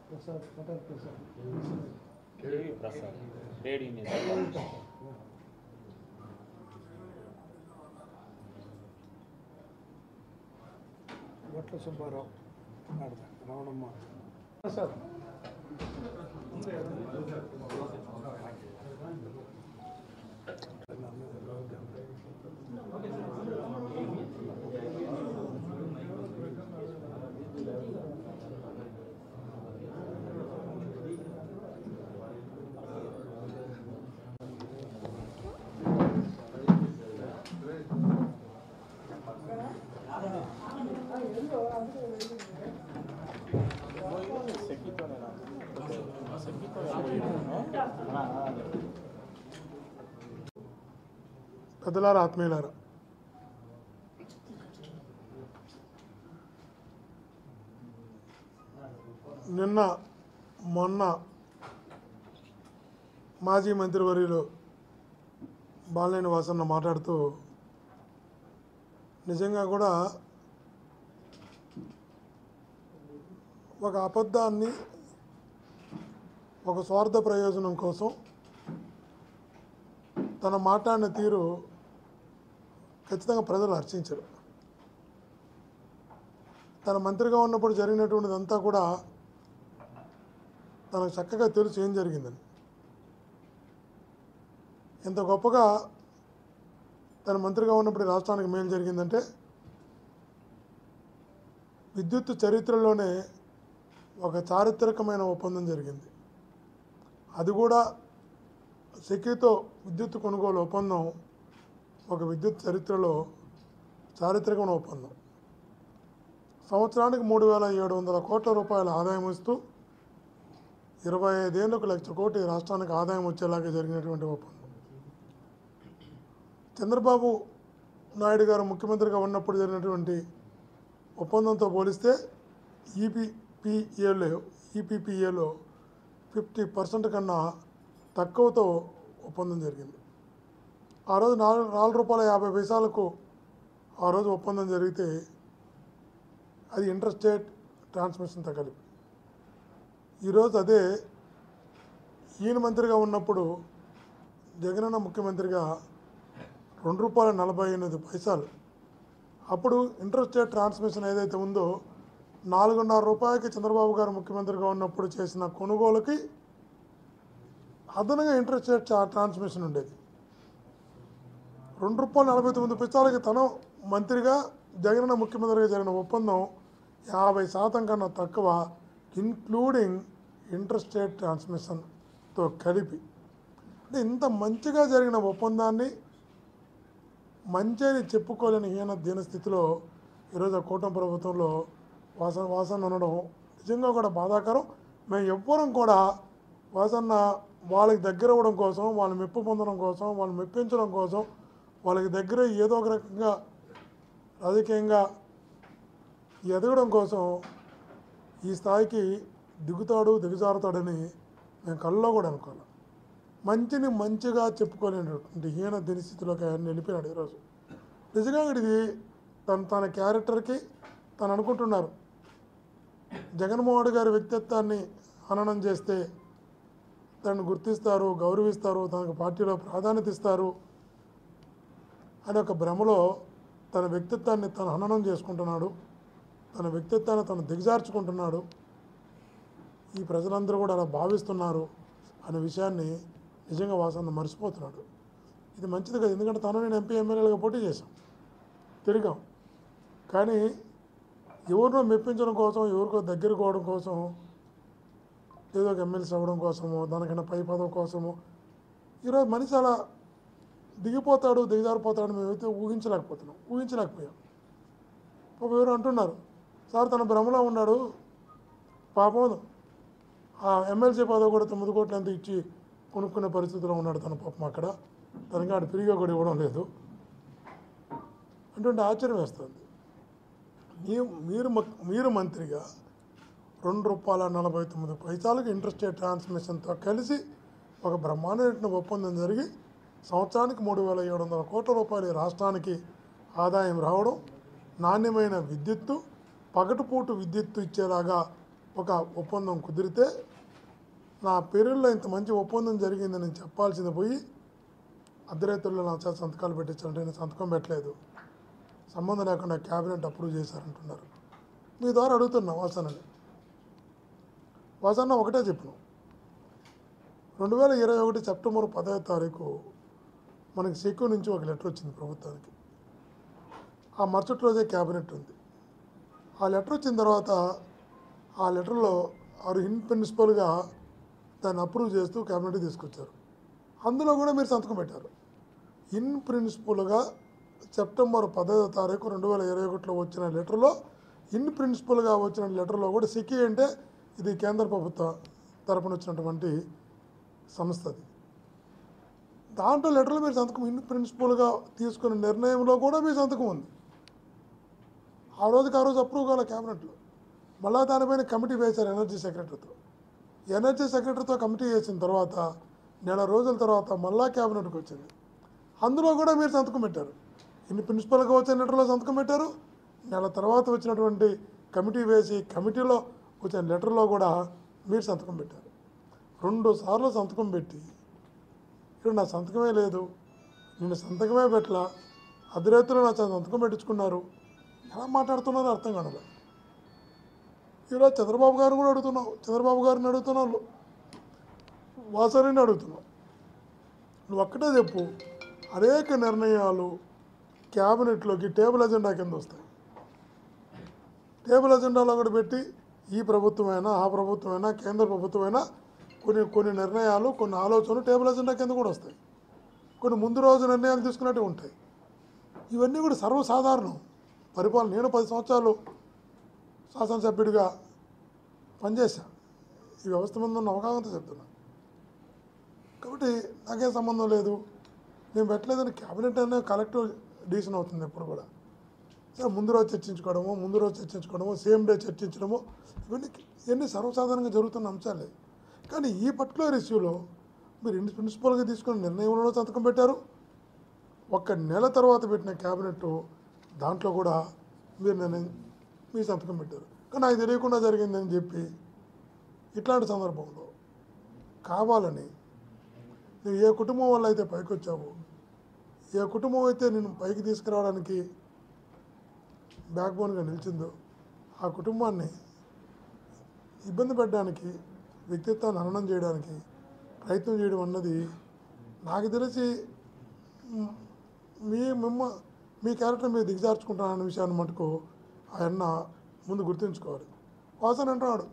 ప్రసాద్ పటేల్ ప్రసాద్ ప్రసాద్ రేడి గట్ల సుబ్బారావు రావణమ్మ ప్రసాద్ పెద్దలారా ఆత్మీయులారా, నిన్న మొన్న మాజీ మంత్రివర్యులు బాలినేని వాసన్న మాట్లాడుతూ నిజంగా కూడా ఒక అబద్ధాన్ని ఒక స్వార్థ ప్రయోజనం కోసం తన మాట్లాడిన తీరు ఖచ్చితంగా ప్రజలు హర్షించరు. తన మంత్రిగా ఉన్నప్పుడు జరిగినటువంటిదంతా కూడా తనకు చక్కగా తెలుసు ఏం జరిగిందని. ఎంత గొప్పగా తన మంత్రిగా ఉన్నప్పుడు రాష్ట్రానికి మేలు జరిగిందంటే విద్యుత్ చరిత్రలోనే ఒక చారిత్రకమైన ఒప్పందం జరిగింది. అది కూడా సెకీతో విద్యుత్ కొనుగోలు ఒప్పందం ఒక విద్యుత్ చరిత్రలో చారిత్రకమైన ఒప్పందం. సంవత్సరానికి 3,700 కోట్ల రూపాయల ఆదాయం ఇస్తూ 25 ఏళ్లకు 1,00,000 కోటి రాష్ట్రానికి ఆదాయం వచ్చేలాగా జరిగినటువంటి ఒప్పందం. చంద్రబాబు నాయుడు గారు ముఖ్యమంత్రిగా ఉన్నప్పుడు జరిగినటువంటి ఒప్పందంతో పోలిస్తే ఈపీపీఏలో 50% కన్నా తక్కువతో ఒప్పందం జరిగింది. ఆ రోజు ₹4.50 ఆ రోజు ఒప్పందం జరిగితే అది ఇంటర్ స్టేట్ ట్రాన్స్మిషన్తో కలిపి. ఈరోజు అదే ఈయన మంత్రిగా ఉన్నప్పుడు జగనన్న ముఖ్యమంత్రిగా ₹2.48 అప్పుడు ఇంటర్ స్టేట్ ట్రాన్స్మిషన్ ఏదైతే ఉందో ₹4.5 చంద్రబాబు గారు ముఖ్యమంత్రిగా ఉన్నప్పుడు చేసిన కొనుగోలుకి అదనంగా ఇంటర్ స్టేట్ ట్రాన్స్మిషన్ ఉండేది. ₹2.49 తను మంత్రిగా జగనన్న ముఖ్యమంత్రిగా జరిగిన ఒప్పందం 50% కన్నా తక్కువ, ఇన్క్లూడింగ్ ఇంటర్ స్టేట్ ట్రాన్స్మిషన్తో కలిపి. అంటే ఇంత మంచిగా జరిగిన ఒప్పందాన్ని మంచి అని చెప్పుకోలేని దీన స్థితిలో ఈరోజు ఆ కూటమి ప్రభుత్వంలో వాసన్న ఉండడం నిజంగా కూడా బాధాకరం. మేము ఎవ్వరం కూడా వాసన్న వాళ్ళకి దగ్గర అవ్వడం కోసం, వాళ్ళని మెప్పు పొందడం కోసం, వాళ్ళని మెప్పించడం కోసం, వాళ్ళకి దగ్గర ఏదో ఒక రకంగా రాజకీయంగా ఎదగడం కోసం ఈ స్థాయికి దిగజారుతాడని మేము కళ్ళలో కూడా అనుకోవాలి. మంచిని మంచిగా చెప్పుకోలేనటువంటి దీని స్థితిలోకి ఆయన వెళ్ళిపోయినాడు. ఈరోజు నిజంగా ఇది తన క్యారెక్టర్కి తను అనుకుంటున్నారు జగన్మోహన్ గారి వ్యక్తిత్వాన్ని హననం చేస్తే తనను గుర్తిస్తారు, గౌరవిస్తారు, తనకు పార్టీలో ప్రాధాన్యత ఇస్తారు అనే ఒక భ్రమలో తన వ్యక్తిత్వాన్ని తను హననం చేసుకుంటున్నాడు, తన వ్యక్తిత్వాన్ని తను దిగజార్చుకుంటున్నాడు. ఈ ప్రజలందరూ కూడా అలా భావిస్తున్నారు అనే విషయాన్ని నిజంగా వాసన్న మర్చిపోతున్నాడు. ఇది మంచిది కదా, ఎందుకంటే తను నేను ఎంపీ ఎమ్మెల్యేలుగా పోటీ చేశాం, తిరిగాం. కానీ ఎవరినో మెప్పించడం కోసం, ఎవరికో దగ్గర పోవడం కోసం, ఏదో ఒక ఎమ్మెల్సీ అవ్వడం కోసమో, దానికన్నా పై పదవి కోసమో ఈరోజు మనిషి అలా దిగజారిపోతాడని మేమైతే ఊహించలేకపోయాం. ఎవరు అంటున్నారు సార్ తన భ్రమలో ఉన్నాడు, పాపం ఆ ఎమ్మెల్సీ పదవి కూడా 9 కోట్లు ఎంత ఇచ్చి కొనుక్కునే పరిస్థితిలో ఉన్నాడు తన పాపం. అక్కడ తనకి ఆడు ఫ్రీగా కూడా ఇవ్వడం లేదు అంటే ఆశ్చర్యం వేస్తుంది. మీరు మంత్రిగా ₹2.49 ఇంటర్ స్టేట్ ట్రాన్స్మిషన్తో కలిసి ఒక బ్రహ్మాండమైన ఒప్పందం జరిగి సంవత్సరానికి 3,700 కోట్ల రూపాయలు రాష్ట్రానికి ఆదాయం రావడం, నాణ్యమైన విద్యుత్తు, పగటిపూట విద్యుత్తు ఇచ్చేలాగా ఒక ఒప్పందం కుదిరితే నా పేరులో ఇంత మంచి ఒప్పందం జరిగిందని నేను చెప్పాల్సింది పోయి అర్ధరాత్రుల్లో నా చేత సంతకాలు పెట్టించాలంటే నేను సంతకం పెట్టలేదు, సంబంధం లేకుండా క్యాబినెట్ అప్రూవ్ చేశారంటున్నారు. మీ ద్వారా అడుగుతున్నా వాసనని, వాసన్న ఒకటే చెప్పను, 2021 సెప్టెంబర్ 10వ తారీఖు మనకి సెక్యూ నుంచి ఒక లెటర్ వచ్చింది ప్రభుత్వానికి. ఆ మరుసటి రోజే క్యాబినెట్ ఉంది. ఆ లెటర్ వచ్చిన తర్వాత ఆ లెటర్లో వారు ఇన్ ప్రిన్సిపల్గా దాన్ని అప్రూవ్ చేస్తూ క్యాబినెట్కి తీసుకొచ్చారు. అందులో కూడా మీరు సంతకం పెట్టారు. ఇన్ ప్రిన్సిపల్గా సెప్టెంబర్ 10వ తారీఖు 2021లో వచ్చిన లెటర్లో, ఇన్ ప్రిన్సిపల్గా వచ్చిన లెటర్లో కూడా సెక్యూ అంటే ఇది కేంద్ర ప్రభుత్వ తరపున వచ్చినటువంటి సంస్థది. దాంట్లో లెటర్లో మీరు సంతకం, ఇన్ ప్రిన్సిపల్గా తీసుకున్న నిర్ణయంలో కూడా మీ సంతకం ఉంది. ఆ రోజు అప్రూవ్ కావాలి క్యాబినెట్లో. మళ్ళా దానిపైన కమిటీ వేశారు ఎనర్జీ సెక్రటరీతో. ఎనర్జీ సెక్రటరీతో కమిటీ వేసిన తర్వాత నెల రోజుల తర్వాత మళ్ళా క్యాబినెట్కి వచ్చింది. అందులో కూడా మీరు సంతకం పెట్టారు. ఇన్ని ప్రిన్సిపల్గా వచ్చిన లెటర్లో సంతకం పెట్టారు. నెల తర్వాత వచ్చినటువంటి కమిటీ వేసి కమిటీలో వచ్చిన లెటర్లో కూడా మీరు సంతకం పెట్టారు. 2 సార్లు సంతకం పెట్టి ఇక్కడ నా సంతకమే లేదు, నేను సంతకమే పెట్టలా, అర్ధరాత్రిలో నా సంతకం పెట్టించుకున్నారు, ఎలా మాట్లాడుతున్నారో అర్థం కాదు. ఈరోజు చంద్రబాబు గారిని కూడా అడుగుతున్నావు, చంద్రబాబు గారిని అడుగుతున్నావు, వాసరిని అడుగుతున్నావు. నువ్వు ఒక్కటే చెప్పు, అనేక నిర్ణయాలు క్యాబినెట్లోకి టేబుల్ ఎజెండా కింద వస్తాయి. టేబుల్ ఎజెండాలో కూడా పెట్టి ఈ ప్రభుత్వమైనా, ఆ ప్రభుత్వమైనా, కేంద్ర ప్రభుత్వమైనా కొన్ని నిర్ణయాలు, కొన్ని ఆలోచనలు టేబుల్ ఎజెండా కింద కూడా వస్తాయి. కొన్ని ముందు రోజు నిర్ణయాలు తీసుకున్నట్టు ఉంటాయి. ఇవన్నీ కూడా సర్వసాధారణం. పరిపాలన, నేను 10 సంవత్సరాలు శాసనసభ్యుడిగా పనిచేశాను. ఈ వ్యవస్థ మీద ఉన్న అవగాహనతో చెప్తున్నా. కాబట్టి నాకేం సంబంధం లేదు, నేను పెట్టలేదని క్యాబినెట్ అనేది కలెక్టివ్ డిసిషన్ అవుతుంది ఎప్పుడు కూడా. సరే, ముందు రోజు చర్చించుకోవడము, సేమ్ డే చర్చించడము, ఇవన్నీ సర్వసాధారణంగా జరుగుతున్న అంశాలే. కానీ ఈ పర్టికులర్ ఇష్యూలో మీరు ప్రిన్సిపల్గా తీసుకున్న నిర్ణయంలో సంతకం పెట్టారు. 1 నెల తర్వాత పెట్టిన క్యాబినెట్ దాంట్లో కూడా మీ సంతకం పెట్టారు. కానీ నాకు తెలియకుండా జరిగిందని చెప్పి ఇట్లాంటి సందర్భంలో కావాలని నువ్వు ఏ కుటుంబం వల్ల అయితే పైకి వచ్చావో, ఏ కుటుంబం అయితే నేను పైకి తీసుకురావడానికి బ్యాక్ బోన్గా నిలిచిందో ఆ కుటుంబాన్ని ఇబ్బంది పెట్టడానికి, వ్యక్తిత్వాన్ని హననం చేయడానికి ప్రయత్నం చేయడం అన్నది నాకు తెలిసి మీ క్యారెక్టర్ మీరు దిగజార్చుకుంటానన్న విషయాన్ని మటుకు ఆయన ముందు గుర్తుంచుకోవాలి. వాసన అంటున్నాడు,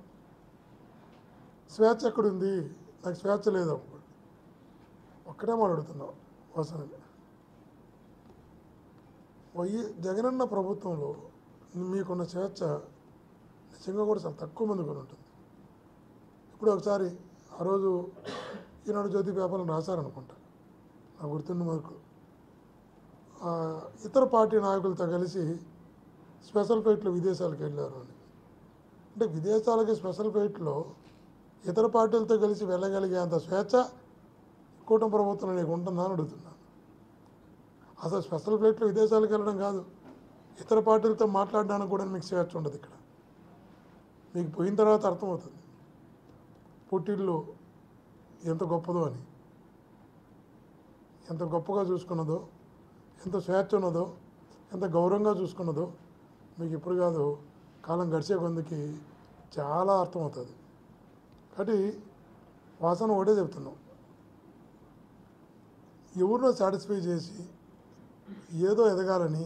స్వేచ్ఛ ఎక్కడుంది, నాకు స్వేచ్ఛ లేదు. ఒక్కటే మాట్లాడుతున్నావు వాసనని. జగనన్న ప్రభుత్వంలో మీకున్న స్వేచ్ఛ నిజంగా కూడా చాలా తక్కువ మంది కూడా ఉంటుంది. ఇప్పుడు ఒకసారి ఆ రోజు ఈనాడు జ్యోతి పేపర్లను రాశారనుకుంటా, నాకు గుర్తున్న వరకు ఇతర పార్టీ నాయకులతో కలిసి స్పెషల్ ఫ్లైట్లో విదేశాలకు వెళ్ళారు అని. అంటే విదేశాలకి స్పెషల్ ఫ్లైట్లో ఇతర పార్టీలతో కలిసి వెళ్ళగలిగేంత స్వేచ్ఛ కూటమి ప్రభుత్వం నీకు ఉంటుందా అని అడుగుతున్నాను. అసలు స్పెషల్ ఫ్లైట్లో విదేశాలకు వెళ్ళడం కాదు, ఇతర పార్టీలతో మాట్లాడడానికి కూడా మీకు స్వేచ్ఛ ఉండదు. ఇక్కడ మీకు పోయిన తర్వాత అర్థమవుతుంది పుట్టిల్లు ఎంత గొప్పదో అని, ఎంత గొప్పగా చూసుకున్నదో, ఎంత స్వేచ్ఛ ఉన్నదో, ఎంత గౌరవంగా చూసుకున్నదో మీకు ఇప్పుడు కాదు, కాలం గడిచే కొందికి చాలా అర్థమవుతుంది. కాబట్టి వాసన ఒకటే చెప్తున్నాం, ఎవరినో సాటిస్ఫై చేసి ఏదో ఎదగాలని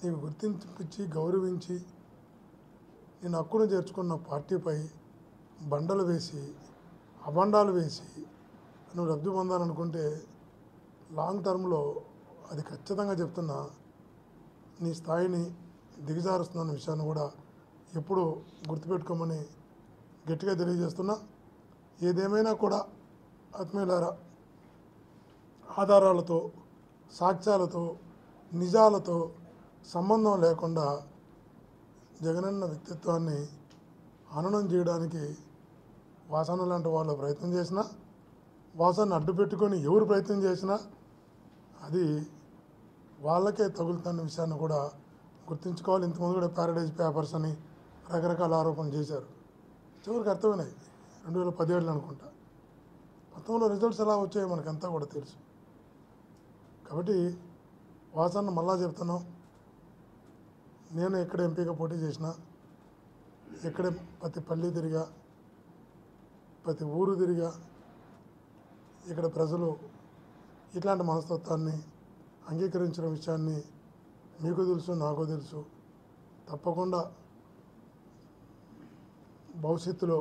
నీకు గుర్తించి గౌరవించి నేను హక్కును చేర్చుకున్న పార్టీపై బండలు వేసి అబండాలు వేసి నువ్వు లబ్ధి పొందాలనుకుంటే లాంగ్ టర్మ్లో అది ఖచ్చితంగా చెప్తున్నా నీ స్థాయిని దిగజారుస్తున్న విషయాన్ని కూడా ఎప్పుడు గుర్తుపెట్టుకోమని గట్టిగా తెలియజేస్తున్నా. ఏదేమైనా కూడా ఆత్మీయులారా, ఆధారాలతో, సాక్ష్యాలతో, నిజాలతో సంబంధం లేకుండా జగనన్న వ్యక్తిత్వాన్ని హననం చేయడానికి వాసన లాంటి వాళ్ళు ప్రయత్నం చేసినా, వాసనను అడ్డు పెట్టుకొని ఎవరు ప్రయత్నం చేసినా అది వాళ్ళకే తగులుతున్న విషయాన్ని కూడా గుర్తుంచుకోవాలి. ఇంతకుముందు కూడా ప్యారడైజ్ పేపర్స్ అని రకరకాల ఆరోపణలు చేశారు. చివరికి అర్థమైనాయి 2017 అనుకుంటా. 19లో రిజల్ట్స్ ఎలా వచ్చాయో మనకంతా కూడా తెలుసు. కాబట్టి వాసన్న మళ్ళా చెప్తున్నాం, నేను ఎక్కడ ఎంపీగా పోటీ చేసినా, ఎక్కడ ప్రతి పల్లె తిరిగా, ప్రతి ఊరు తిరిగా, ఇక్కడ ప్రజలు ఇట్లాంటి మనస్తత్వాన్ని అంగీకరించిన విషయాన్ని మీకు తెలుసు, నాకు తెలుసు. తప్పకుండా భవిష్యత్తులో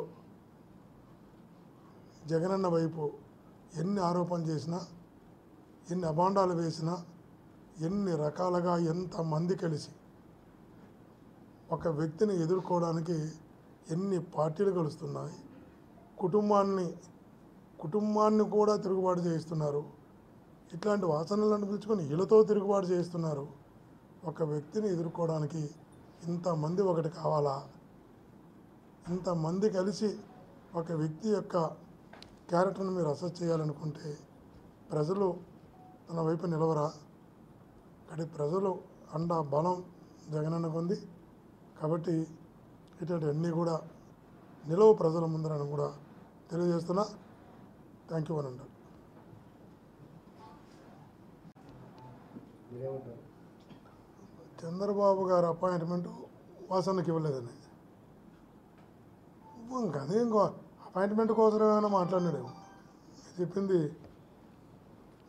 జగనన్న వైపు ఎన్ని ఆరోపణలు చేసినా, ఎన్ని అభాండాలు వేసినా, ఎన్ని రకాలుగా ఎంతమంది కలిసి ఒక వ్యక్తిని ఎదుర్కోవడానికి ఎన్ని పార్టీలు కలుస్తున్నాయి, కుటుంబాన్ని కూడా తిరుగుబాటు చేయిస్తున్నారు. ఇట్లాంటి వాసనలను పిలుచుకొని వీళ్ళతో తిరుగుబాటు చేయిస్తున్నారు. ఒక వ్యక్తిని ఎదుర్కోవడానికి ఇంతమంది ఒకటి కావాలా? ఇంతమంది కలిసి ఒక వ్యక్తి యొక్క క్యారెక్టర్ని మీరు అసెస్ చేయాలనుకుంటే ప్రజలు తన వైపు నిలవరా? కానీ ప్రజలు అండ బలం జగనన్నకు ఉంది. కాబట్టి ఇటువంటివన్నీ కూడా నిలవ ప్రజల ముందరని కూడా తెలియజేస్తున్నా. థ్యాంక్ యూ అనండి. చంద్రబాబు గారు అపాయింట్మెంట్ వాసన్నకి ఇవ్వలేదని అదే ఇంకో అపాయింట్మెంట్ కోసం ఏమైనా మాట్లాడినాడు. చెప్పింది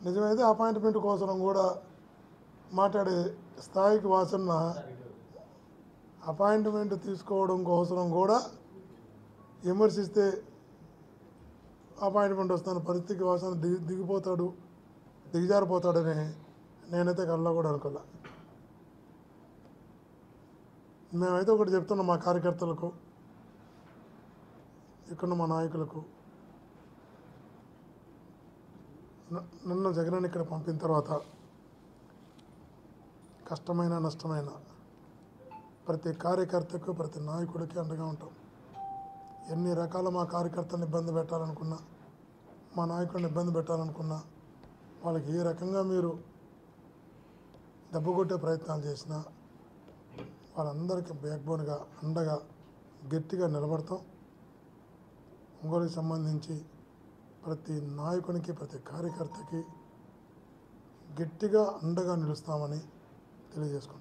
నిజమైతే అపాయింట్మెంట్ కోసం కూడా మాట్లాడే స్థాయికి వాసన్న అపాయింట్మెంట్ తీసుకోవడం కోసం కూడా విమర్శిస్తే అపాయింట్మెంట్ వస్తున్న పరిస్థితికి వాసన దిగజారిపోతాడని నేనైతే కళ్ళలో కూడా అనుకోలే. మేమైతే ఒకటి చెప్తున్నాం మా కార్యకర్తలకు, ఇక్కడ మా నాయకులకు, నిన్న జగన్ ఇక్కడ పంపిన తర్వాత కష్టమైన నష్టమైన ప్రతి కార్యకర్తకు ప్రతి నాయకుడికి అండగా ఉంటాం. ఎన్ని రకాల మా కార్యకర్తలను ఇబ్బంది పెట్టాలనుకున్నా, మా నాయకుడిని ఇబ్బంది పెట్టాలనుకున్నా, వాళ్ళకి ఏ రకంగా మీరు దెబ్బకొట్టే ప్రయత్నాలు చేసినా వాళ్ళందరికీ బ్యాక్బోన్గా అండగా గట్టిగా నిలబడతాం. ఒంగోలుకి సంబంధించి ప్రతి నాయకునికి ప్రతి కార్యకర్తకి గట్టిగా అండగా నిలుస్తామని తెలియజేసుకుంటాం.